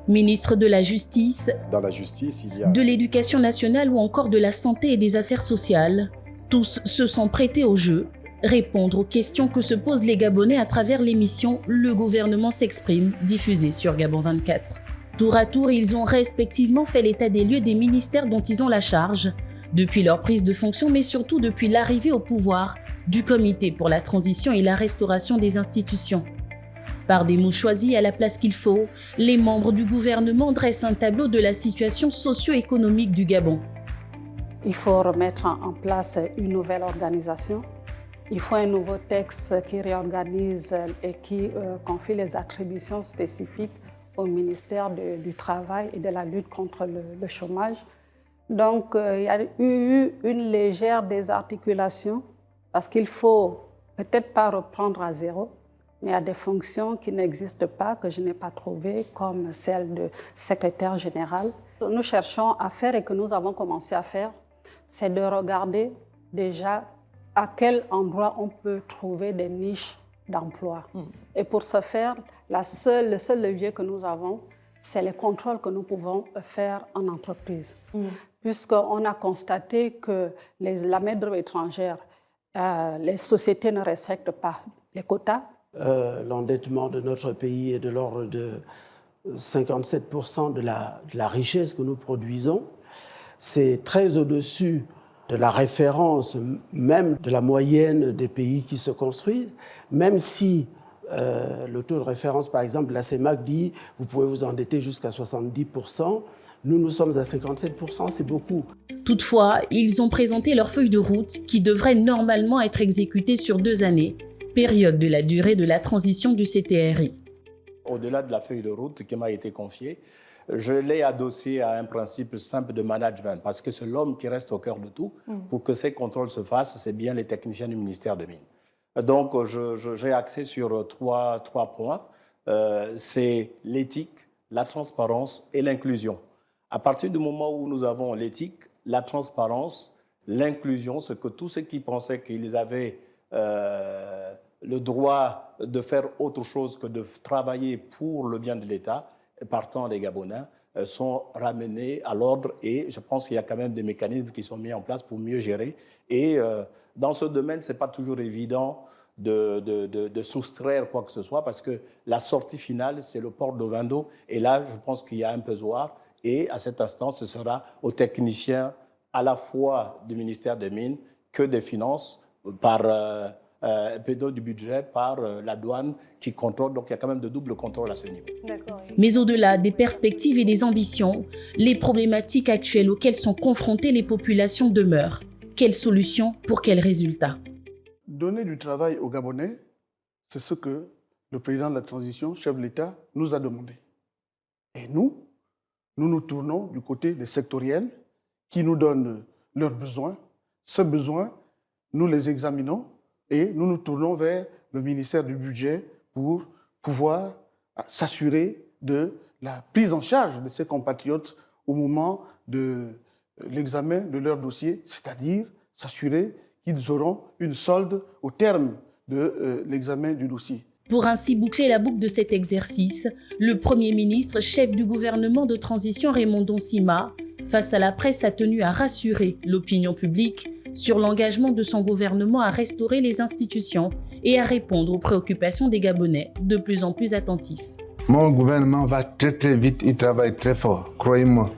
Ministre de la Justice, dans la justice, il y a de l'Éducation nationale ou encore de la Santé et des Affaires sociales, tous se sont prêtés au jeu, répondre aux questions que se posent les Gabonais à travers l'émission Le gouvernement s'exprime, diffusée sur Gabon 24. Tour à tour, ils ont respectivement fait l'état des lieux des ministères dont ils ont la charge, depuis leur prise de fonction, mais surtout depuis l'arrivée au pouvoir du Comité pour la transition et la restauration des institutions. Par des mots choisis à la place qu'il faut, les membres du gouvernement dressent un tableau de la situation socio-économique du Gabon. Il faut remettre en place une nouvelle organisation. Il faut un nouveau texte qui réorganise et qui confie les attributions spécifiques au ministère du Travail et de la lutte contre le chômage. Donc, il y a eu une légère désarticulation parce qu'il faut peut-être pas reprendre à zéro, mais il y a des fonctions qui n'existent pas, que je n'ai pas trouvées, comme celle de secrétaire général. Nous cherchons à faire et que nous avons commencé à faire, c'est de regarder déjà à quel endroit on peut trouver des niches d'emploi. Et pour ce faire, le seul levier que nous avons, c'est les contrôles que nous pouvons faire en entreprise. Puisqu'on a constaté que la main-d'œuvre étrangère, les sociétés ne respectent pas les quotas. L'endettement de notre pays est de l'ordre de 57% de la richesse que nous produisons. C'est très au-dessus de la référence, même de la moyenne des pays qui se construisent, même si le taux de référence, par exemple, la CEMAC dit « vous pouvez vous endetter jusqu'à 70%, nous sommes à 57%, c'est beaucoup ». Toutefois, ils ont présenté leur feuille de route qui devrait normalement être exécutée sur 2 années, période de la durée de la transition du CTRI. Au-delà de la feuille de route qui m'a été confiée, je l'ai adossé à un principe simple de management, parce que c'est l'homme qui reste au cœur de tout. Pour que ces contrôles se fassent, c'est bien les techniciens du ministère des Mines. Donc, j'ai axé sur trois points. C'est l'éthique, la transparence et l'inclusion. À partir du moment où nous avons l'éthique, la transparence, l'inclusion, c'est que tous ceux qui pensaient qu'ils avaient le droit de faire autre chose que de travailler pour le bien de l'État, partant des Gabonais, sont ramenés à l'ordre et je pense qu'il y a quand même des mécanismes qui sont mis en place pour mieux gérer. Et dans ce domaine, ce n'est pas toujours évident de soustraire quoi que ce soit parce que la sortie finale, c'est le port d'Ovando. Et là, je pense qu'il y a un pesoir. Et à cet instant, ce sera aux techniciens à la fois du ministère des Mines que des Finances, du budget, par la douane qui contrôle. Donc il y a quand même de double contrôle à ce niveau. Mais au-delà des perspectives et des ambitions, les problématiques actuelles auxquelles sont confrontées les populations demeurent. Quelles solutions pour quels résultats? Donner du travail aux Gabonais, c'est ce que le président de la transition, chef de l'État, nous a demandé. Et nous nous tournons du côté des sectoriels qui nous donnent leurs besoins. Ces besoins, nous les examinons et nous nous tournons vers le ministère du Budget pour pouvoir s'assurer de la prise en charge de ces compatriotes au moment de l'examen de leur dossier, c'est-à-dire s'assurer qu'ils auront une solde au terme de l'examen du dossier. Pour ainsi boucler la boucle de cet exercice, le Premier ministre, chef du gouvernement de transition Raymond Donsima, face à la presse, a tenu à rassurer l'opinion publique sur l'engagement de son gouvernement à restaurer les institutions et à répondre aux préoccupations des Gabonais de plus en plus attentifs. Mon gouvernement va très très vite, il travaille très fort, croyez-moi.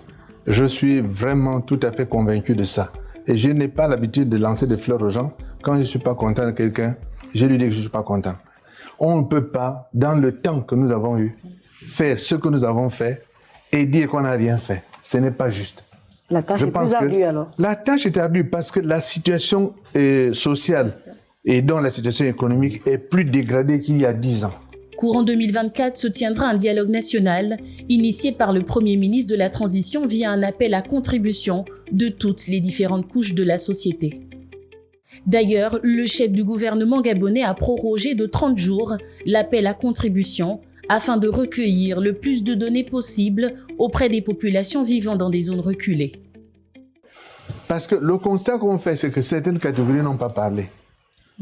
Je suis vraiment tout à fait convaincu de ça. Et je n'ai pas l'habitude de lancer des fleurs aux gens. Quand je ne suis pas content de quelqu'un, je lui dis que je ne suis pas content. On ne peut pas, dans le temps que nous avons eu, faire ce que nous avons fait et dire qu'on n'a rien fait. Ce n'est pas juste. La tâche est plus ardue alors. La tâche est ardue parce que la situation sociale et donc la situation économique est plus dégradée qu'il y a 10 ans. Courant 2024 se tiendra un dialogue national initié par le Premier ministre de la Transition via un appel à contribution de toutes les différentes couches de la société. D'ailleurs, le chef du gouvernement gabonais a prorogé de 30 jours l'appel à contribution afin de recueillir le plus de données possible auprès des populations vivant dans des zones reculées. Parce que le constat qu'on fait, c'est que certaines catégories n'ont pas parlé.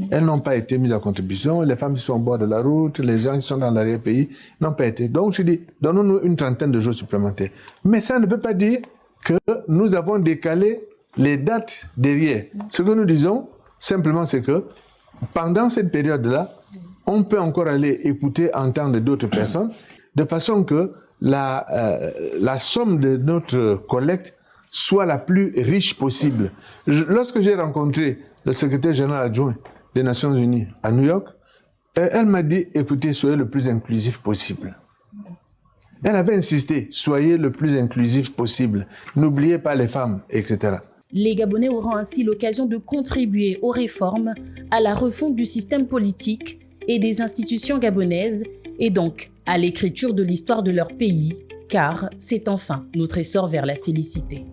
Elles n'ont pas été mises à contribution. Les femmes qui sont au bord de la route, les gens qui sont dans l'arrière-pays n'ont pas été. Donc, je dis, donnons-nous une trentaine de jours supplémentaires. Mais ça ne veut pas dire que nous avons décalé les dates derrière. Ce que nous disons, simplement, c'est que pendant cette période-là, on peut encore aller écouter, entendre d'autres personnes, de façon que la somme de notre collecte soit la plus riche possible. Lorsque j'ai rencontré le secrétaire général adjoint des Nations Unies à New York, elle m'a dit, écoutez, soyez le plus inclusif possible. Elle avait insisté, soyez le plus inclusif possible. N'oubliez pas les femmes, etc. Les Gabonais auront ainsi l'occasion de contribuer aux réformes, à la refonte du système politique et des institutions gabonaises, et donc à l'écriture de l'histoire de leur pays, car c'est enfin notre essor vers la félicité.